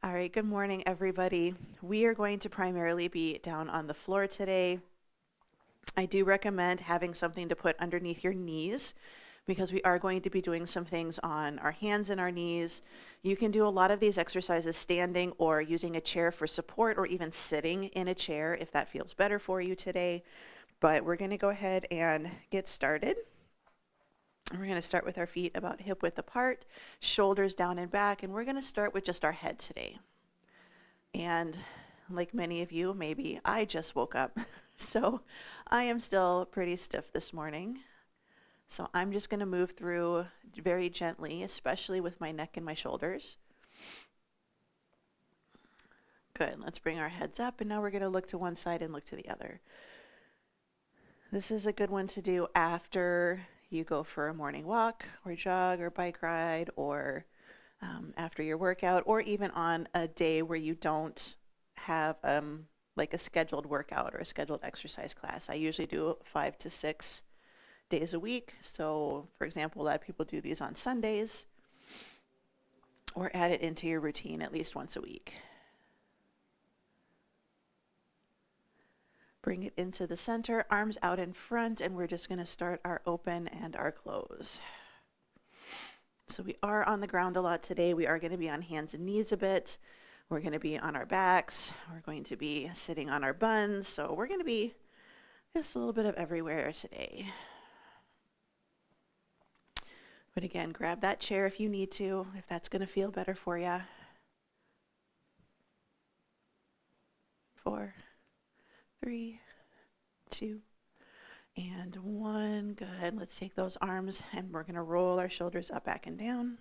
All right, good morning, everybody. We are going to primarily be down on the floor today. I do recommend having something to put underneath your knees because we are going to be doing some things on our hands and our knees. You can do a lot of these exercises standing or using a chair for support or even sitting in a chair if that feels better for you today. But we're going to go ahead and get started. We're going to start with our feet about hip width apart, shoulders down and back, and we're going to start with just our head today. And like many of you, maybe I just woke up, so I am still pretty stiff this morning. So I'm just going to move through very gently, especially with my neck and my shoulders. Good, let's bring our heads up, and now we're going to look to one side and look to the other. This is a good one to do after you go for a morning walk or jog or bike ride, or after your workout, or even on a day where you don't have like a scheduled workout or a scheduled exercise class. I usually do 5 to 6 days a week. So for example, a lot of people do these on Sundays, or add it into your routine at least once a week. Bring it into the center, arms out in front, and we're just going to start our open and our close. So we are on the ground a lot today. We are going to be on hands and knees a bit. We're going to be on our backs. We're going to be sitting on our buns. So we're going to be just a little bit of everywhere today. But again, grab that chair if you need to, if that's going to feel better for you. 4, 3, 2, and 1. Good. Let's take those arms and we're going to roll our shoulders up, back, and down.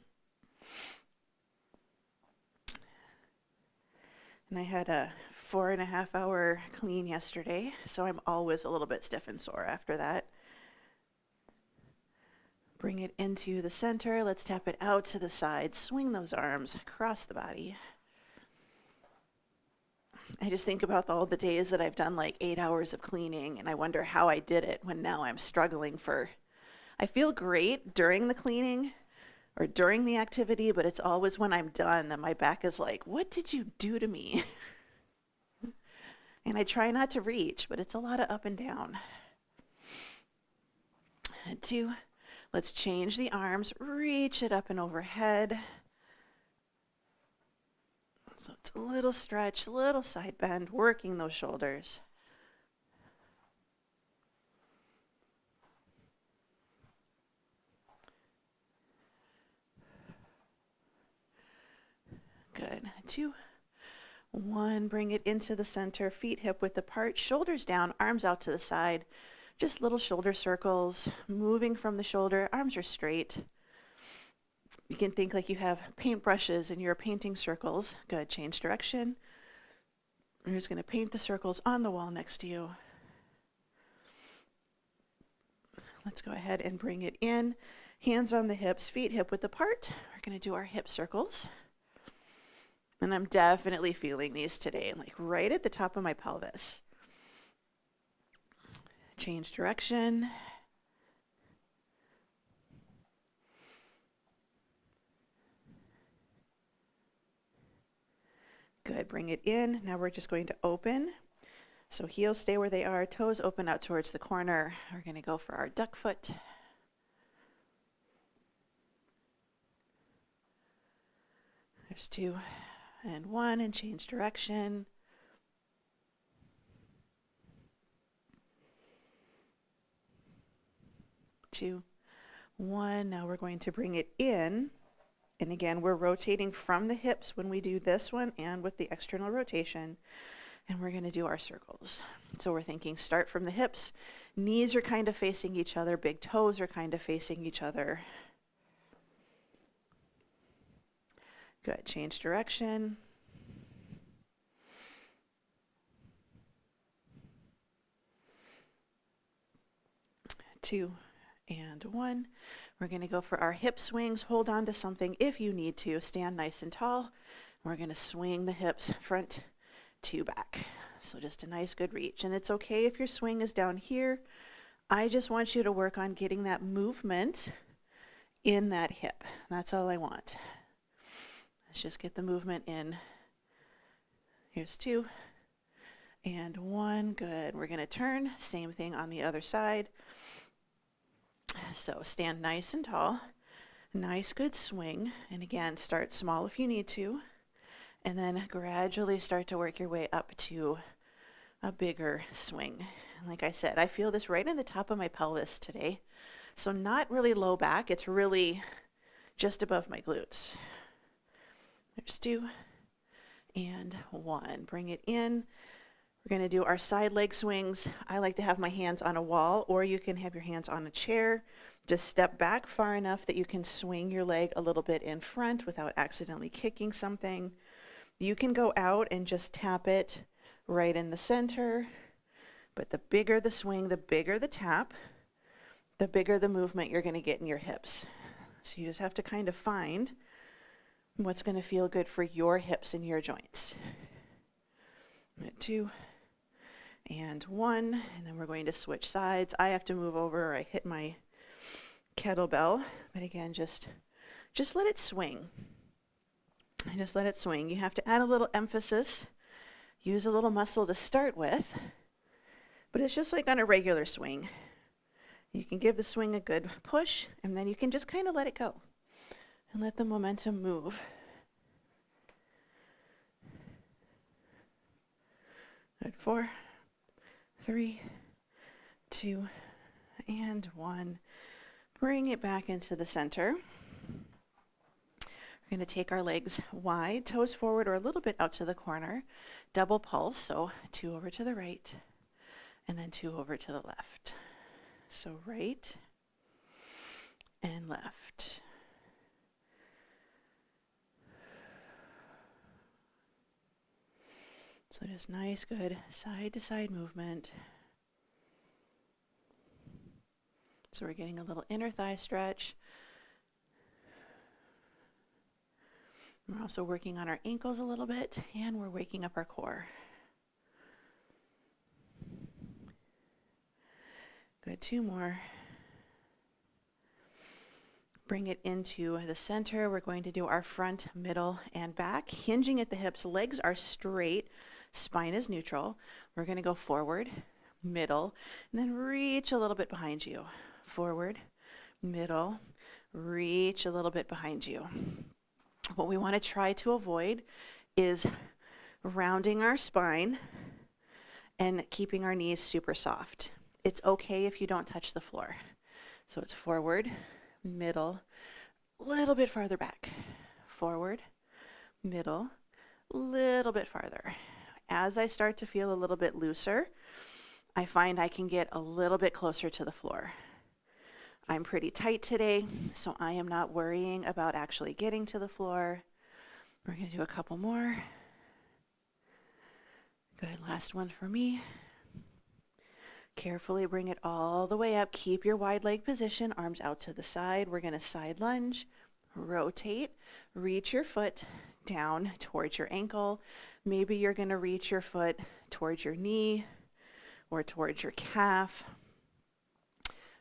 And I had a 4.5-hour clean yesterday, so I'm always a little bit stiff and sore after that. Bring it into the center. Let's tap it out to the side. Swing those arms across the body. I just think about all the days that I've done like 8 hours of cleaning, and I wonder how I did it when now I'm struggling I feel great during the cleaning or during the activity, but it's always when I'm done that my back is like, what did you do to me? And I try not to reach, but it's a lot of up and down. And 2, let's change the arms, reach it up and overhead. So it's a little stretch, little side bend, working those shoulders. Good. 2, 1, bring it into the center, feet hip width apart, shoulders down, arms out to the side. Just little shoulder circles, moving from the shoulder, arms are straight. You can think like you have paintbrushes and you're painting circles. Good, change direction. You're just going to paint the circles on the wall next to you. Let's go ahead and bring it in. Hands on the hips, feet hip width apart. We're going to do our hip circles. And I'm definitely feeling these today, like right at the top of my pelvis. Change direction. Good, bring it in. Now we're just going to open. So heels stay where they are, toes open out towards the corner. We're going to go for our duck foot. There's 2 and 1, and change direction. 2, 1. Now we're going to bring it in. And again, we're rotating from the hips when we do this one and with the external rotation. And we're going to do our circles. So we're thinking start from the hips. Knees are kind of facing each other. Big toes are kind of facing each other. Good. Change direction. 2 and 1. We're going to go for our hip swings. Hold on to something if you need to. Stand nice and tall. We're going to swing the hips front to back. So just a nice good reach. And it's okay if your swing is down here. I just want you to work on getting that movement in that hip. That's all I want. Let's just get the movement in Here's 2 and 1. Good. We're going to turn. Same thing on the other side. So stand nice and tall. Nice, good swing. And again, start small if you need to. And then gradually start to work your way up to a bigger swing. Like I said, I feel this right in the top of my pelvis today. So not really low back. It's really just above my glutes. There's 2 and 1. Bring it in. We're going to do our side leg swings. I like to have my hands on a wall, or you can have your hands on a chair. Just step back far enough that you can swing your leg a little bit in front without accidentally kicking something. You can go out and just tap it right in the center. But the bigger the swing, the bigger the tap, the bigger the movement you're going to get in your hips. So you just have to kind of find what's going to feel good for your hips and your joints. 2 and 1, and then we're going to switch sides. I have to move over, or I hit my kettlebell, but again, just let it swing. Just let it swing. You have to add a little emphasis, use a little muscle to start with, but it's just like on a regular swing. You can give the swing a good push, and then you can just kind of let it go and let the momentum move. Good. 4, 3, 2, and 1. Bring it back into the center. We're going to take our legs wide, toes forward or a little bit out to the corner. Double pulse, so 2 over to the right, and then 2 over to the left. So right and left. So just nice, good side to side movement. So we're getting a little inner thigh stretch. We're also working on our ankles a little bit, and we're waking up our core. Good, 2 more. Bring it into the center. We're going to do our front, middle, and back. Hinging at the hips, legs are straight, spine is neutral. We're going to go forward, middle, and then reach a little bit behind you. Forward, middle, reach a little bit behind you. What we want to try to avoid is rounding our spine and keeping our knees super soft. It's okay if you don't touch the floor. So it's forward, middle, little bit farther back. Forward, middle, little bit farther. As I start to feel a little bit looser, I find I can get a little bit closer to the floor. I'm pretty tight today, so I am not worrying about actually getting to the floor. We're going to do a couple more. Good, last one for me. Carefully bring it all the way up. Keep your wide leg position, arms out to the side. We're going to side lunge, rotate, reach your foot down towards your ankle. Maybe you're going to reach your foot towards your knee or towards your calf.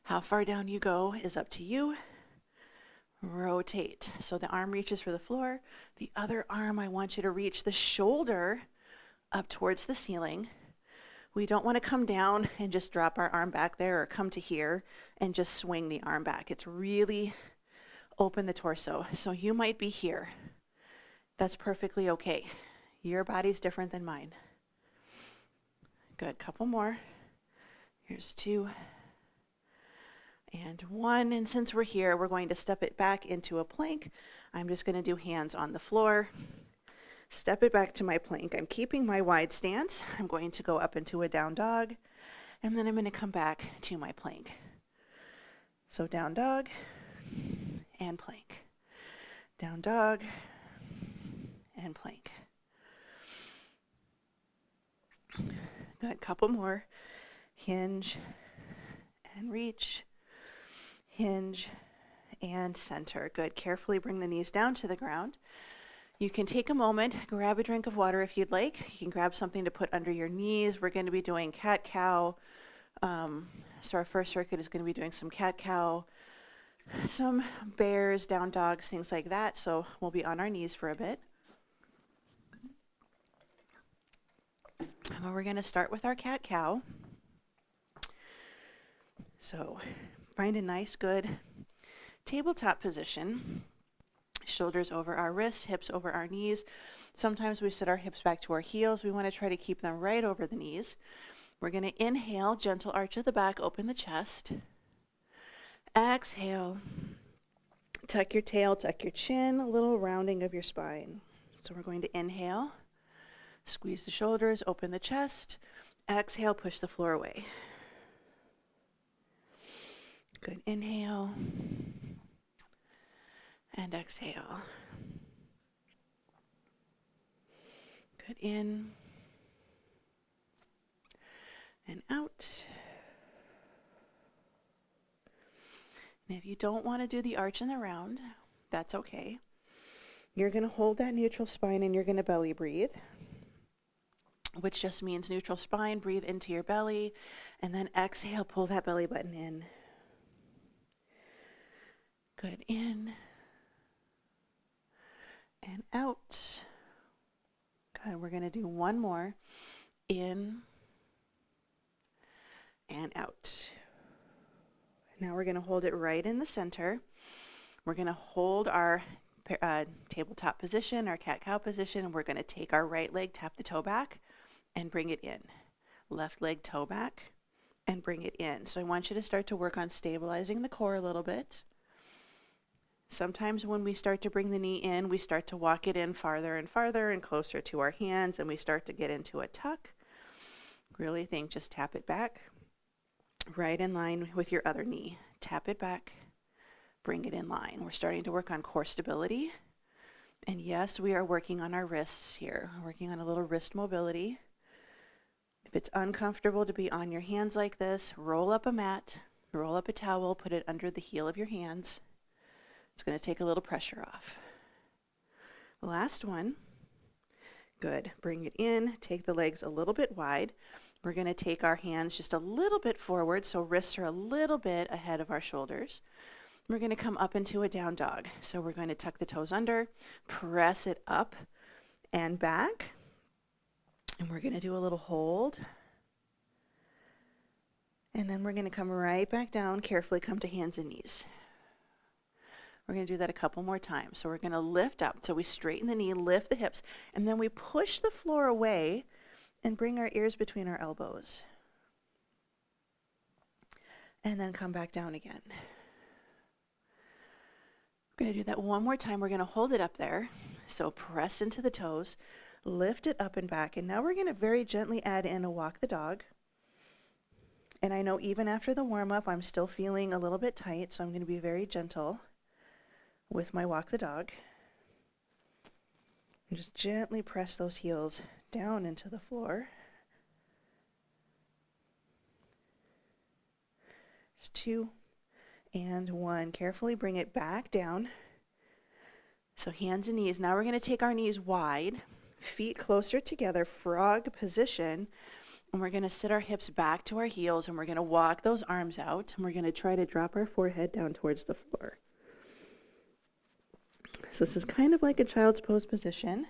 How far down you go is up to you. Rotate. So the arm reaches for the floor. The other arm, I want you to reach the shoulder up towards the ceiling. We don't want to come down and just drop our arm back there or come to here and just swing the arm back. It's really open the torso. So you might be here. That's perfectly okay. Your body's different than mine. Good, couple more. Here's 2 and 1. And since we're here, we're going to step it back into a plank. I'm just going to do hands on the floor. Step it back to my plank. I'm keeping my wide stance. I'm going to go up into a down dog, and then I'm going to come back to my plank. So down dog and plank. Down dog and plank. Good, couple more. Hinge and reach. Hinge and center. Good, carefully bring the knees down to the ground. You can take a moment, grab a drink of water if you'd like. You can grab something to put under your knees. We're going to be doing cat-cow. So our first circuit is going to be doing some cat-cow, some bears, down dogs, things like that. So we'll be on our knees for a bit. Well, we're going to start with our cat-cow. So find a nice, good tabletop position. Shoulders over our wrists, hips over our knees. Sometimes we sit our hips back to our heels. We want to try to keep them right over the knees. We're going to inhale, gentle arch of the back, open the chest. Exhale, tuck your tail, tuck your chin, a little rounding of your spine. So we're going to inhale, squeeze the shoulders, open the chest. Exhale, push the floor away. Good, inhale and exhale. Good, in and out. And if you don't want to do the arch and the round, that's okay. You're going to hold that neutral spine and you're going to belly breathe, which just means neutral spine, breathe into your belly, and then exhale, pull that belly button in. Good, in and out. Good, we're going to do one more. In and out. Now we're going to hold it right in the center. We're going to hold our tabletop position, our cat-cow position, and we're going to take our right leg, tap the toe back, and bring it in. Left leg, toe back, and bring it in. So I want you to start to work on stabilizing the core a little bit. Sometimes when we start to bring the knee in, we start to walk it in farther and farther and closer to our hands, and we start to get into a tuck. Really think just tap it back. Right in line with your other knee. Tap it back, bring it in line. We're starting to work on core stability. And yes, we are working on our wrists here. We're working on a little wrist mobility. If it's uncomfortable to be on your hands like this, roll up a mat, roll up a towel, put it under the heel of your hands. It's going to take a little pressure off. Last one. Good. Bring it in, take the legs a little bit wide. We're going to take our hands just a little bit forward, so wrists are a little bit ahead of our shoulders. We're going to come up into a down dog. So we're going to tuck the toes under, press it up and back. And we're going to do a little hold. And then we're going to come right back down, carefully come to hands and knees. We're going to do that a couple more times. So we're going to lift up. So we straighten the knee, lift the hips, and then we push the floor away and bring our ears between our elbows. And then come back down again. We're going to do that one more time. We're going to hold it up there. So press into the toes, lift it up and back. And now we're going to very gently add in a walk the dog. And I know even after the warm-up, I'm still feeling a little bit tight, so I'm going to be very gentle with my walk the dog. And just gently press those heels down into the floor. It's 2 and 1. Carefully bring it back down. So hands and knees. Now we're going to take our knees wide, feet closer together, frog position, and we're going to sit our hips back to our heels, and we're going to walk those arms out, and we're going to try to drop our forehead down towards the floor. So this is kind of like a child's pose position.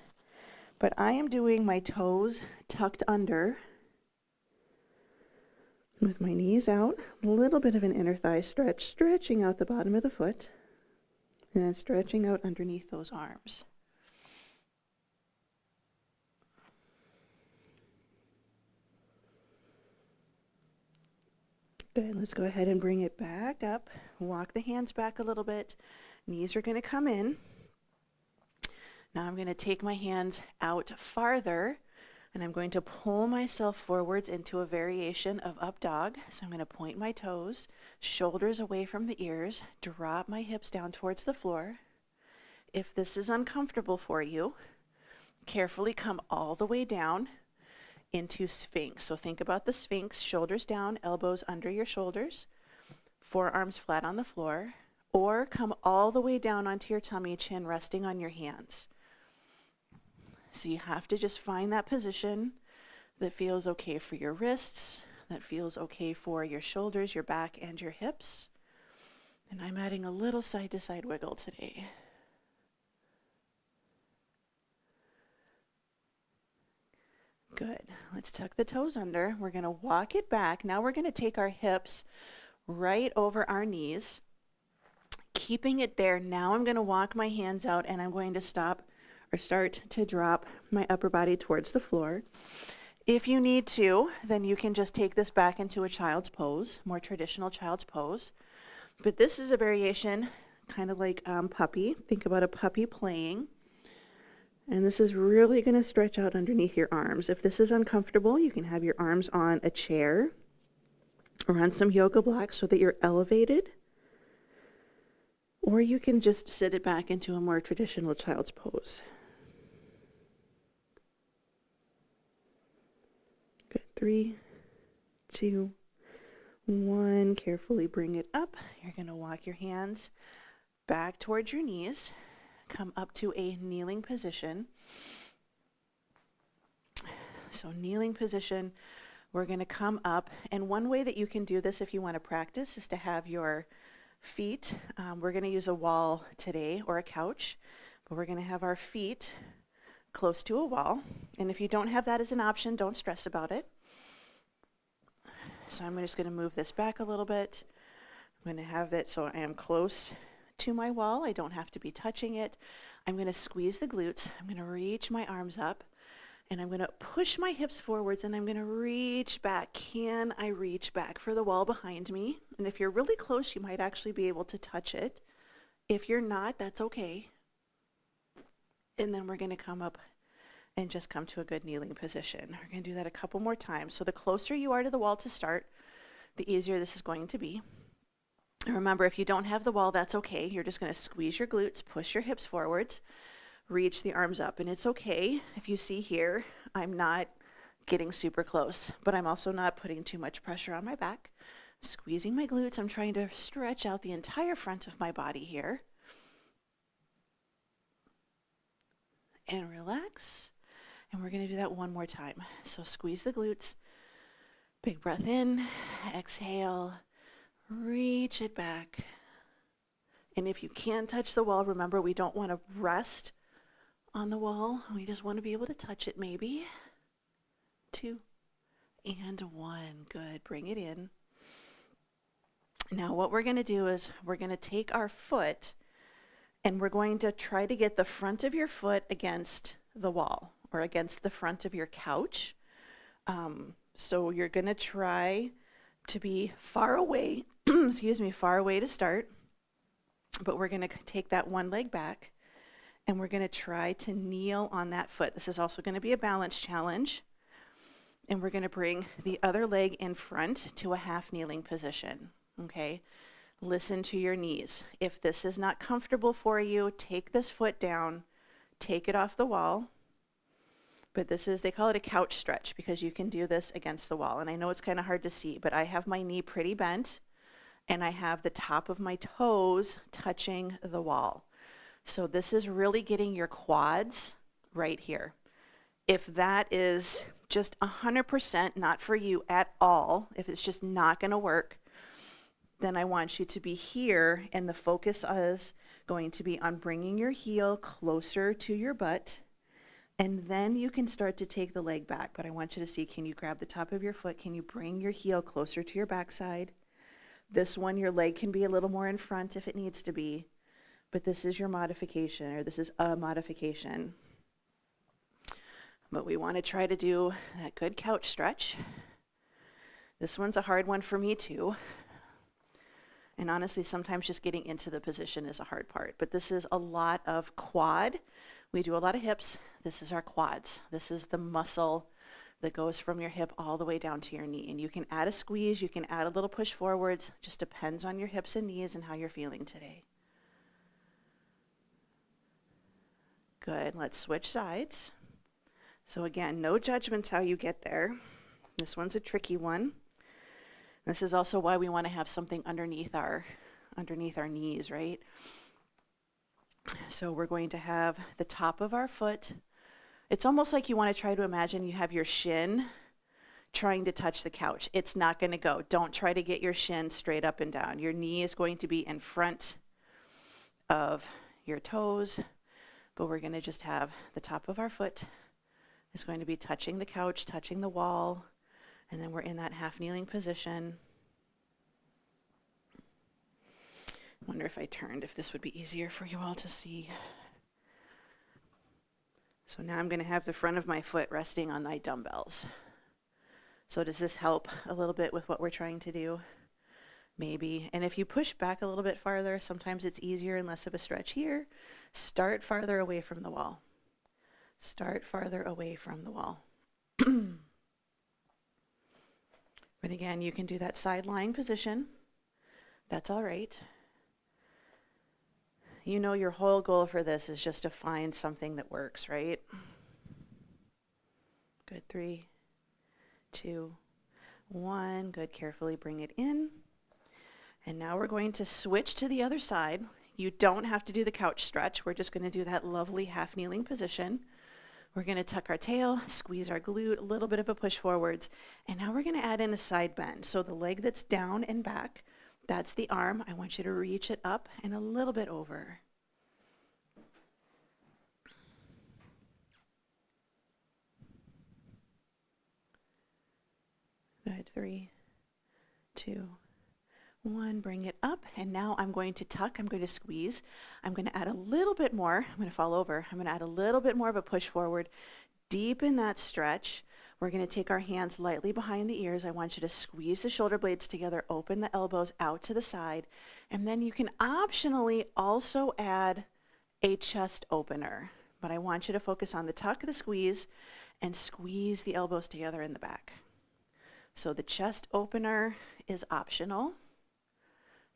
But I am doing my toes tucked under with my knees out, a little bit of an inner thigh stretch, stretching out the bottom of the foot, and then stretching out underneath those arms. Good, let's go ahead and bring it back up. Walk the hands back a little bit. Knees are going to come in. Now I'm going to take my hands out farther, and I'm going to pull myself forwards into a variation of up dog. So I'm going to point my toes, shoulders away from the ears, drop my hips down towards the floor. If this is uncomfortable for you, carefully come all the way down into Sphinx. So think about the Sphinx, shoulders down, elbows under your shoulders, forearms flat on the floor, or come all the way down onto your tummy, chin resting on your hands. So you have to just find that position that feels okay for your wrists, that feels okay for your shoulders, your back, and your hips. And I'm adding a little side-to-side wiggle today. Good. Let's tuck the toes under. We're going to walk it back. Now we're going to take our hips right over our knees, keeping it there. Now I'm going to walk my hands out and I'm going to start to drop my upper body towards the floor. If you need to, then you can just take this back into a child's pose, more traditional child's pose. But this is a variation kind of like puppy. Think about a puppy playing. And this is really going to stretch out underneath your arms. If this is uncomfortable, you can have your arms on a chair or on some yoga blocks so that you're elevated. Or you can just sit it back into a more traditional child's pose. Good. 3, 2, 1. Carefully bring it up. You're going to walk your hands back towards your knees. Come up to a kneeling position. So kneeling position, we're going to come up. And one way that you can do this if you want to practice is to have your feet. We're going to use a wall today or a couch, but we're going to have our feet close to a wall. And if you don't have that as an option, don't stress about it. So I'm just going to move this back a little bit. I'm going to have that so I am close to my wall. I don't have to be touching it. I'm going to squeeze the glutes. I'm going to reach my arms up and I'm going to push my hips forwards and I'm going to reach back. Can I reach back for the wall behind me? And if you're really close, you might actually be able to touch it. If you're not, that's okay. And then we're going to come up and just come to a good kneeling position. We're going to do that a couple more times. So the closer you are to the wall to start, the easier this is going to be. And remember, if you don't have the wall, that's okay. You're just going to squeeze your glutes, push your hips forwards, reach the arms up. And it's okay if you see here, I'm not getting super close, but I'm also not putting too much pressure on my back. I'm squeezing my glutes. I'm trying to stretch out the entire front of my body here. And relax. And we're going to do that one more time. So squeeze the glutes. Big breath in, exhale. Reach it back. And if you can touch the wall, remember we don't want to rest on the wall. We just want to be able to touch it maybe. 2 and 1. Good. Bring it in. Now what we're going to do is we're going to take our foot and we're going to try to get the front of your foot against the wall or against the front of your couch. So you're going to try to be far away, far away to start, but we're going to take that one leg back and we're going to try to kneel on that foot. This is also going to be a balance challenge, and we're going to bring the other leg in front to a half kneeling position, okay? Listen to your knees. If this is not comfortable for you, take this foot down, take it off the wall. But this is, they call it a couch stretch because you can do this against the wall. And I know it's kind of hard to see, but I have my knee pretty bent and I have the top of my toes touching the wall. So this is really getting your quads right here. If that is just 100% not for you at all, if it's just not going to work, then I want you to be here, and the focus is going to be on bringing your heel closer to your butt. And then you can start to take the leg back. But I want you to see, can you grab the top of your foot? Can you bring your heel closer to your backside? This one, your leg can be a little more in front if it needs to be. But this is your modification, or this is a modification. But we want to try to do that good couch stretch. This one's a hard one for me too. And honestly, sometimes just getting into the position is a hard part. But this is a lot of quad. We do a lot of hips. This is our quads. This is the muscle that goes from your hip all the way down to your knee. And you can add a squeeze, you can add a little push forwards. Just depends on your hips and knees and how you're feeling today. Good. Let's switch sides. So again, no judgments how you get there. This one's a tricky one. This is also why we want to have something underneath our knees, right? So we're going to have the top of our foot. It's almost like you want to try to imagine you have your shin trying to touch the couch. It's not going to go. Don't try to get your shin straight up and down. Your knee is going to be in front of your toes, but we're going to just have the top of our foot is going to be touching the couch, touching the wall, and then we're in that half kneeling position. I wonder if I turned, if this would be easier for you all to see. So now I'm going to have the front of my foot resting on my dumbbells. So does this help a little bit with what we're trying to do? Maybe. And if you push back a little bit farther, sometimes it's easier and less of a stretch here. Start farther away from the wall. Start farther away from the wall. But again, you can do that side lying position. That's all right. You know your whole goal for this is just to find something that works, right? Good. 3, 2, 1. Good. Carefully bring it in. And now we're going to switch to the other side. You don't have to do the couch stretch. We're just going to do that lovely half kneeling position. We're going to tuck our tail, squeeze our glute, a little bit of a push forwards. And now we're going to add in a side bend. So the leg that's down and back, that's the arm. I want you to reach it up and a little bit over. Good. 3, 2, 1. Bring it up. And now I'm going to tuck. I'm going to squeeze. I'm going to add a little bit more. I'm going to fall over. I'm going to add a little bit more of a push forward. Deepen that stretch. We're going to take our hands lightly behind the ears. I want you to squeeze the shoulder blades together, open the elbows out to the side, and then you can optionally also add a chest opener. But I want you to focus on the tuck, the squeeze, and squeeze the elbows together in the back. So the chest opener is optional.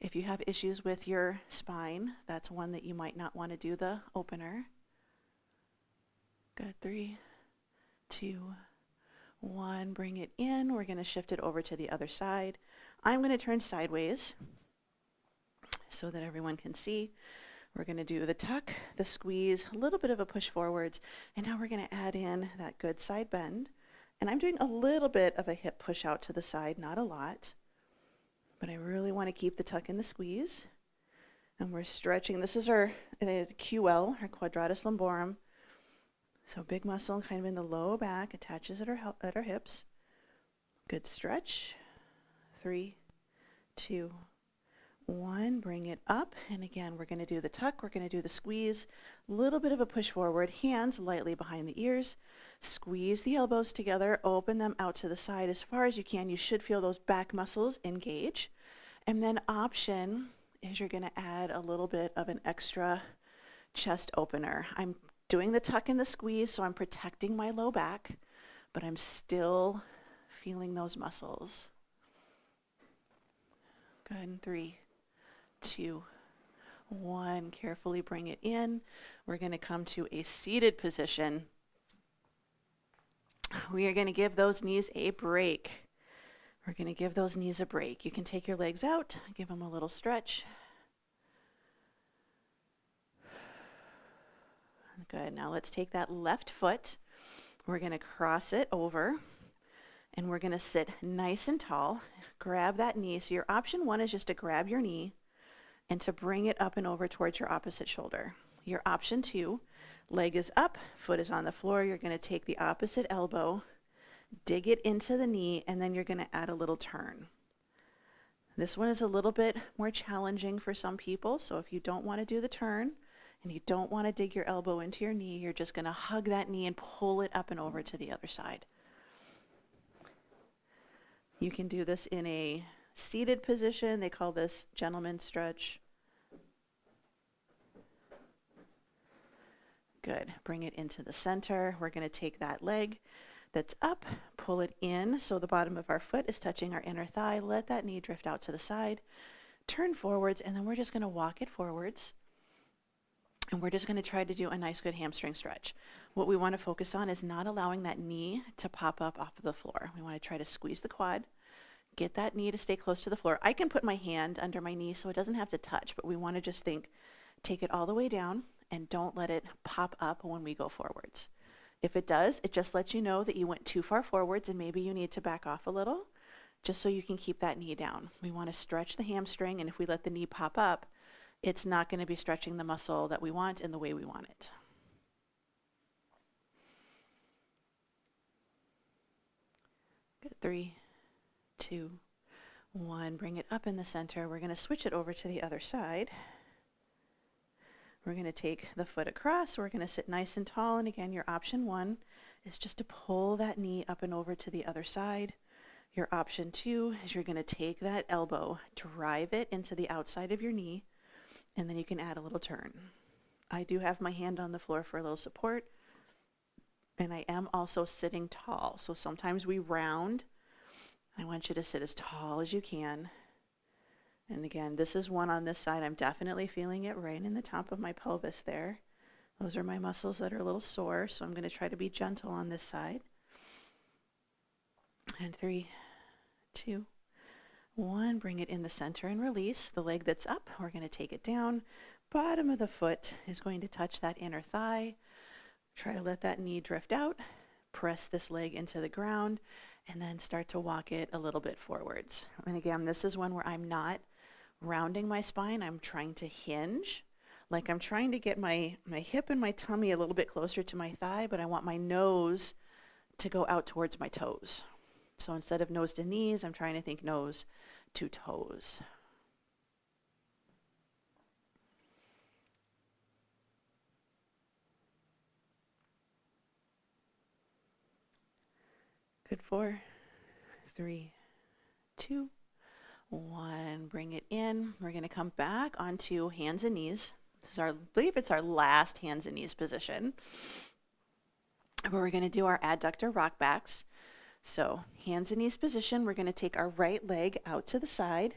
If you have issues with your spine, that's one that you might not want to do the opener. Good. 3, 2, 1. Bring it in. We're going to shift it over to the other side. I'm going to turn sideways so that everyone can see. We're going to do the tuck, the squeeze, a little bit of a push forwards, and now we're going to add in that good side bend. And I'm doing a little bit of a hip push out to the side, not a lot. But I really want to keep the tuck and the squeeze. And we're stretching. This is our QL, our quadratus lumborum. So big muscle kind of in the low back, attaches at our hips. Good stretch. 3, 2, 1. Bring it up. And again, we're going to do the tuck. We're going to do the squeeze. A little bit of a push forward. Hands lightly behind the ears. Squeeze the elbows together. Open them out to the side as far as you can. You should feel those back muscles engage. And then option is you're going to add a little bit of an extra chest opener. I'm doing the tuck and the squeeze, so I'm protecting my low back, but I'm still feeling those muscles. Good. 3, 2, 1. Carefully bring it in. We're going to come to a seated position. We are going to give those knees a break. We're going to give those knees a break. You can take your legs out, give them a little stretch. Good. Now let's take that left foot. We're going to cross it over, and we're going to sit nice and tall. Grab that knee. So your option 1 is just to grab your knee and to bring it up and over towards your opposite shoulder. Your option 2, leg is up, foot is on the floor. You're going to take the opposite elbow, dig it into the knee, and then you're going to add a little turn. This one is a little bit more challenging for some people, so if you don't want to do the turn and you don't want to dig your elbow into your knee, you're just going to hug that knee and pull it up and over to the other side. You can do this in a seated position. They call this gentleman's stretch. Good. Bring it into the center. We're going to take that leg that's up, pull it in so the bottom of our foot is touching our inner thigh. Let that knee drift out to the side. Turn forwards, and then we're just going to walk it forwards. And we're just going to try to do a nice good hamstring stretch. What we want to focus on is not allowing that knee to pop up off of the floor. We want to try to squeeze the quad, get that knee to stay close to the floor. I can put my hand under my knee so it doesn't have to touch, but we want to just take it all the way down and don't let it pop up when we go forwards. If it does, it just lets you know that you went too far forwards and maybe you need to back off a little just so you can keep that knee down. We want to stretch the hamstring, and if we let the knee pop up, it's not going to be stretching the muscle that we want in the way we want it. Good. 3, 2, 1. Bring it up in the center. We're going to switch it over to the other side. We're going to take the foot across. We're going to sit nice and tall. And again, your option 1 is just to pull that knee up and over to the other side. Your option 2 is you're going to take that elbow, drive it into the outside of your knee, and then you can add a little turn. I do have my hand on the floor for a little support, and I am also sitting tall. So sometimes we round. I want you to sit as tall as you can. And again, this is one on this side. I'm definitely feeling it right in the top of my pelvis there. Those are my muscles that are a little sore, so I'm going to try to be gentle on this side. And 3, 2, 1. Bring it in the center and release. The leg that's up, we're going to take it down. Bottom of the foot is going to touch that inner thigh. Try to let that knee drift out. Press this leg into the ground, and then start to walk it a little bit forwards. And again, this is one where I'm not rounding my spine. I'm trying to hinge. Like I'm trying to get my hip and my tummy a little bit closer to my thigh, but I want my nose to go out towards my toes. So instead of nose to knees, I'm trying to think nose to toes. Good. 4, 3, 2, 1. Bring it in. We're going to come back onto hands and knees. This is I believe it's our last hands and knees position. Where we're going to do our adductor rock backs. So hands and knees position, we're going to take our right leg out to the side.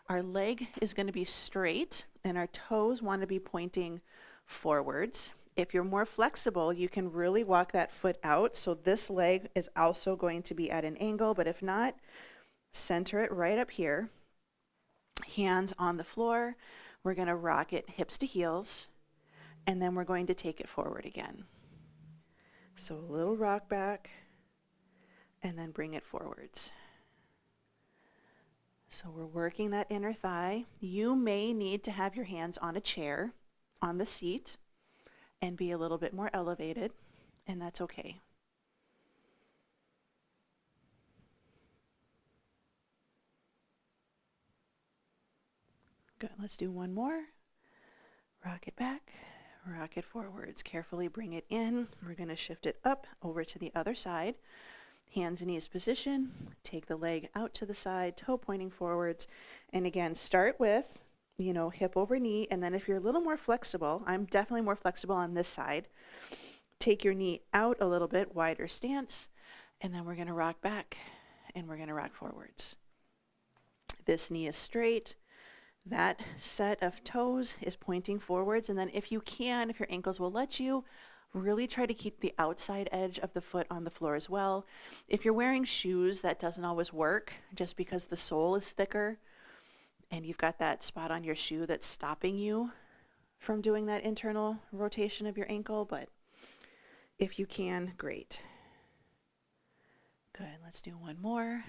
Our leg is going to be straight and our toes want to be pointing forwards. If you're more flexible, you can really walk that foot out. So this leg is also going to be at an angle, but if not, center it right up here. Hands on the floor. We're going to rock it hips to heels, and then we're going to take it forward again. So a little rock back, and then bring it forwards. So we're working that inner thigh. You may need to have your hands on a chair, on the seat, and be a little bit more elevated, and that's okay. Good. Let's do one more. Rock it back, rock it forwards. Carefully bring it in. We're going to shift it up over to the other side. Hands and knees position. Take the leg out to the side, toe pointing forwards. And again, start with, hip over knee. And then if you're a little more flexible, I'm definitely more flexible on this side. Take your knee out a little bit, wider stance. And then we're going to rock back and we're going to rock forwards. This knee is straight. That set of toes is pointing forwards. And then if you can, if your ankles will let you, really try to keep the outside edge of the foot on the floor as well. If you're wearing shoes, that doesn't always work just because the sole is thicker and you've got that spot on your shoe that's stopping you from doing that internal rotation of your ankle. But if you can, great. Good. Let's do one more.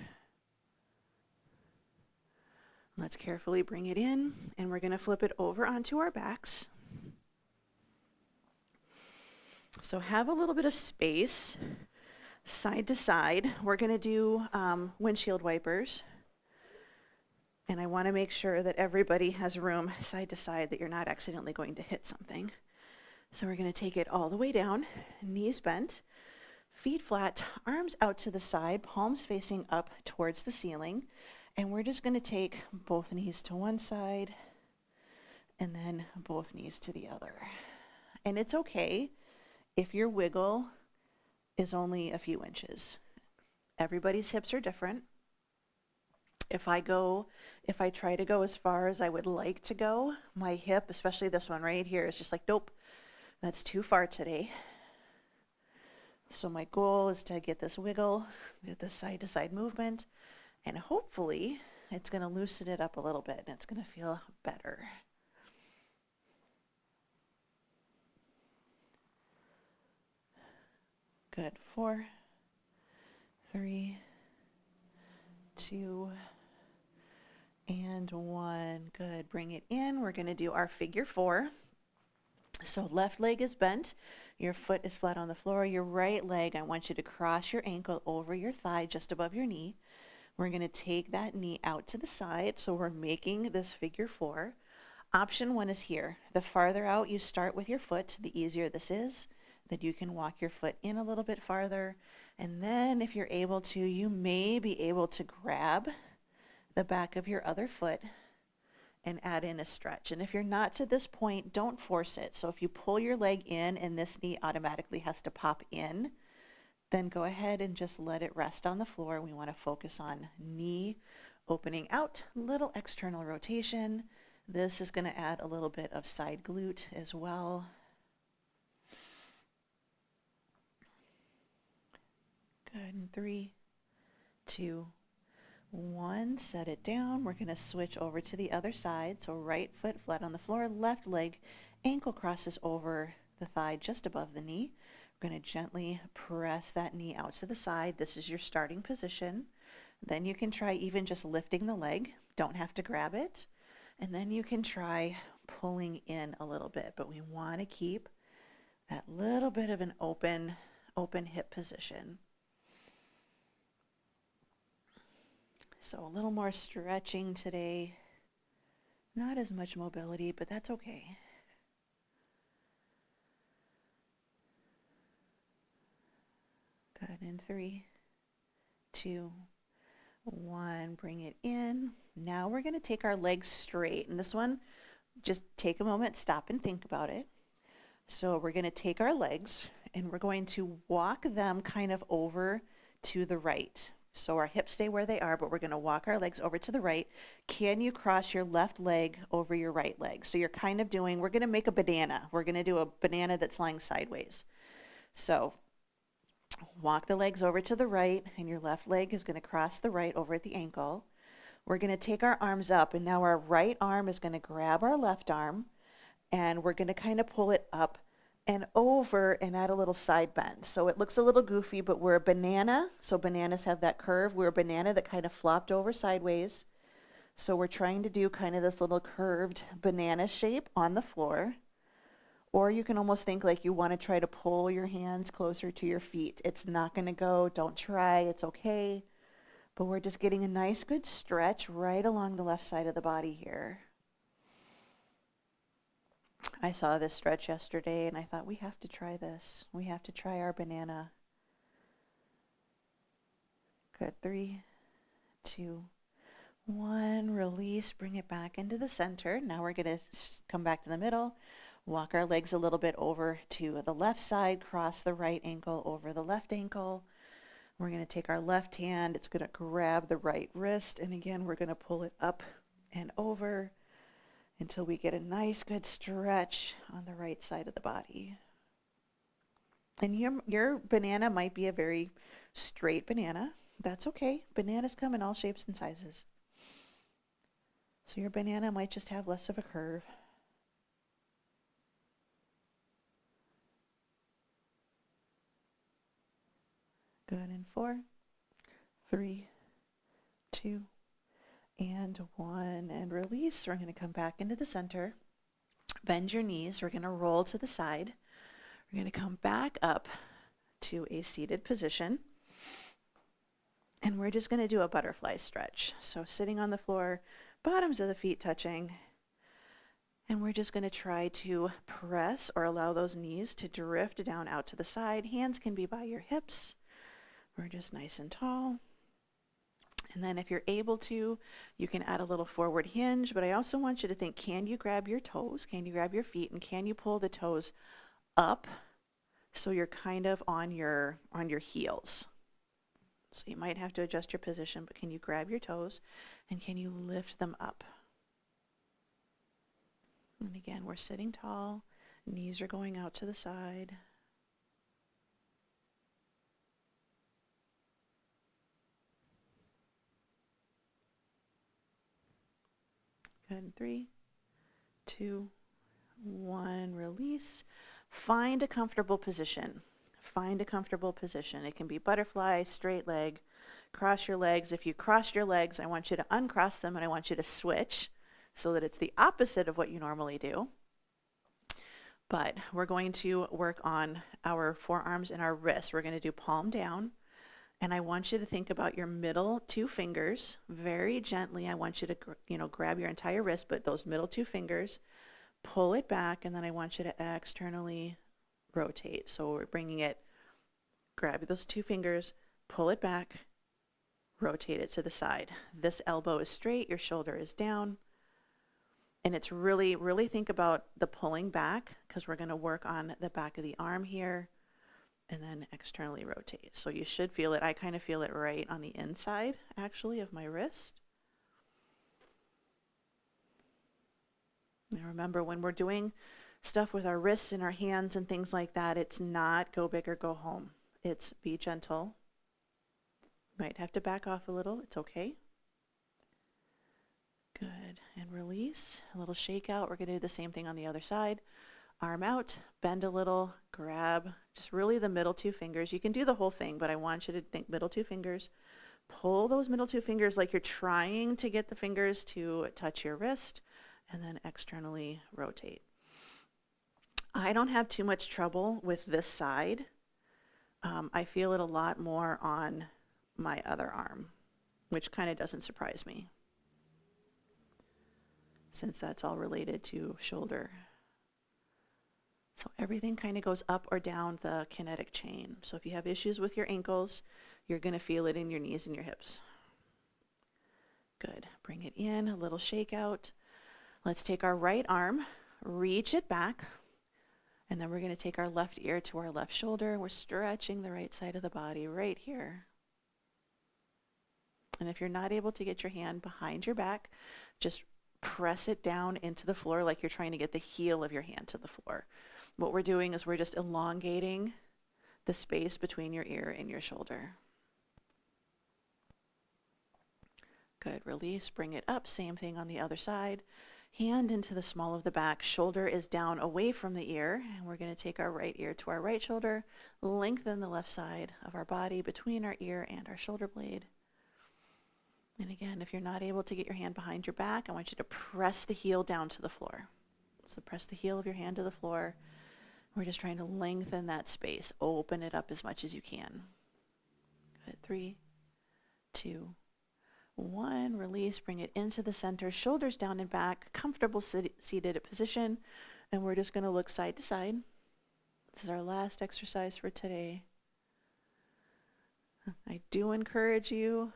Let's carefully bring it in, and we're going to flip it over onto our backs. So have a little bit of space side to side. We're going to do windshield wipers. And I want to make sure that everybody has room side to side, that you're not accidentally going to hit something. So we're going to take it all the way down, knees bent, feet flat, arms out to the side, palms facing up towards the ceiling. And we're just going to take both knees to one side and then both knees to the other. And it's okay if your wiggle is only a few inches. Everybody's hips are different. If I try to go as far as I would like to go, my hip, especially this one right here, is just like, nope, that's too far today. So my goal is to get this wiggle, get this side to side movement. And hopefully it's going to loosen it up a little bit and it's going to feel better. Good. 4, 3, 2, and 1. Good. Bring it in. We're going to do our figure 4. So left leg is bent, your foot is flat on the floor. Your right leg, I want you to cross your ankle over your thigh just above your knee. We're going to take that knee out to the side, so we're making this figure 4. Option 1 is here. The farther out you start with your foot, the easier this is. Then you can walk your foot in a little bit farther. And then if you're able to, you may be able to grab the back of your other foot and add in a stretch. And if you're not to this point, don't force it. So if you pull your leg in and this knee automatically has to pop in, then go ahead and just let it rest on the floor. We want to focus on knee opening out, little external rotation. This is going to add a little bit of side glute as well. Good, and 3, 2, 1, set it down. We're going to switch over to the other side. So right foot flat on the floor, left leg, ankle crosses over the thigh just above the knee. We're going to gently press that knee out to the side. This is your starting position. Then you can try even just lifting the leg. Don't have to grab it. And then you can try pulling in a little bit, but we want to keep that little bit of an open hip position. So a little more stretching today. Not as much mobility, but that's okay. Good, in 3, 2, 1, bring it in. Now we're going to take our legs straight, and this one, just take a moment, stop and think about it. So we're going to take our legs and we're going to walk them kind of over to the right. So our hips stay where they are, but we're going to walk our legs over to the right. Can you cross your left leg over your right leg? So you're kind of doing, we're going to make a banana. We're going to do a banana that's lying sideways. So walk the legs over to the right, and your left leg is going to cross the right over at the ankle. We're going to take our arms up, and now our right arm is going to grab our left arm, and we're going to kind of pull it up and over and add a little side bend. So it looks a little goofy, but we're a banana. So bananas have that curve. We're a banana that kind of flopped over sideways. So we're trying to do kind of this little curved banana shape on the floor. Or you can almost think like you want to try to pull your hands closer to your feet. It's not going to go. Don't try. It's okay. But we're just getting a nice good stretch right along the left side of the body here. I saw this stretch yesterday and I thought, we have to try this. We have to try our banana. Good, 3, 2, 1, release, bring it back into the center. Now we're going to come back to the middle, walk our legs a little bit over to the left side, cross the right ankle over the left ankle. We're going to take our left hand, it's going to grab the right wrist, and again, we're going to pull it up and over until we get a nice good stretch on the right side of the body. And your banana might be a very straight banana. That's okay. Bananas come in all shapes and sizes. So your banana might just have less of a curve. Good, in 4, 3, 2, and 1, and release. We're going to come back into the center. Bend your knees. We're going to roll to the side. We're going to come back up to a seated position. And we're just going to do a butterfly stretch. So sitting on the floor, bottoms of the feet touching. And we're just going to try to press or allow those knees to drift down out to the side. Hands can be by your hips. We're just nice and tall. And then if you're able to, you can add a little forward hinge, but I also want you to think, can you grab your toes? Can you grab your feet? And can you pull the toes up so you're kind of on your heels? So you might have to adjust your position, but can you grab your toes and can you lift them up? And again, we're sitting tall, knees are going out to the side. Good, 3, 2, 1, release. Find a comfortable position. Find a comfortable position. It can be butterfly, straight leg, cross your legs. If you crossed your legs, I want you to uncross them and I want you to switch so that it's the opposite of what you normally do. But we're going to work on our forearms and our wrists. We're going to do palm down. And I want you to think about your middle two fingers very gently. I want you to, grab your entire wrist, but those middle two fingers, pull it back, and then I want you to externally rotate. So we're bringing it, grab those two fingers, pull it back, rotate it to the side. This elbow is straight, your shoulder is down. And it's really, really think about the pulling back, because we're going to work on the back of the arm here. And then externally rotate. So you should feel it. I kind of feel it right on the inside, actually, of my wrist. Now remember, when we're doing stuff with our wrists and our hands and things like that, it's not go big or go home. It's be gentle. Might have to back off a little. It's okay. Good. And release. A little shake out. We're going to do the same thing on the other side. Arm out, bend a little, grab, just really the middle two fingers. You can do the whole thing, but I want you to think middle two fingers. Pull those middle two fingers like you're trying to get the fingers to touch your wrist, and then externally rotate. I don't have too much trouble with this side. I feel it a lot more on my other arm, which kind of doesn't surprise me, since that's all related to shoulder. So everything kind of goes up or down the kinetic chain. So if you have issues with your ankles, you're going to feel it in your knees and your hips. Good. Bring it in, a little shake out. Let's take our right arm, reach it back, and then we're going to take our left ear to our left shoulder. We're stretching the right side of the body right here. And if you're not able to get your hand behind your back, just press it down into the floor like you're trying to get the heel of your hand to the floor. What we're doing is we're just elongating the space between your ear and your shoulder. Good. Release. Bring it up. Same thing on the other side. Hand into the small of the back. Shoulder is down away from the ear. And we're going to take our right ear to our right shoulder. Lengthen the left side of our body between our ear and our shoulder blade. And again, if you're not able to get your hand behind your back, I want you to press the heel down to the floor. So press the heel of your hand to the floor. We're just trying to lengthen that space. Open it up as much as you can. Good. 3, 2, 1. Release. Bring it into the center. Shoulders down and back. Comfortable seated position. And we're just going to look side to side. This is our last exercise for today. I do encourage you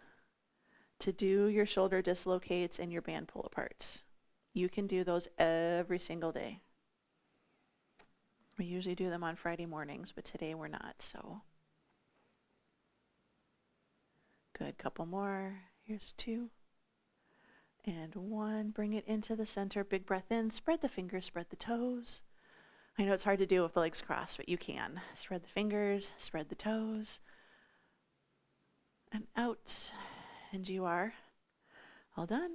to do your shoulder dislocates and your band pull aparts. You can do those every single day. We usually do them on Friday mornings, but today we're not, so. Good, couple more. Here's 2 and 1. Bring it into the center. Big breath in. Spread the fingers, spread the toes. I know it's hard to do with the legs crossed, but you can. Spread the fingers, spread the toes. And out. And you are all done.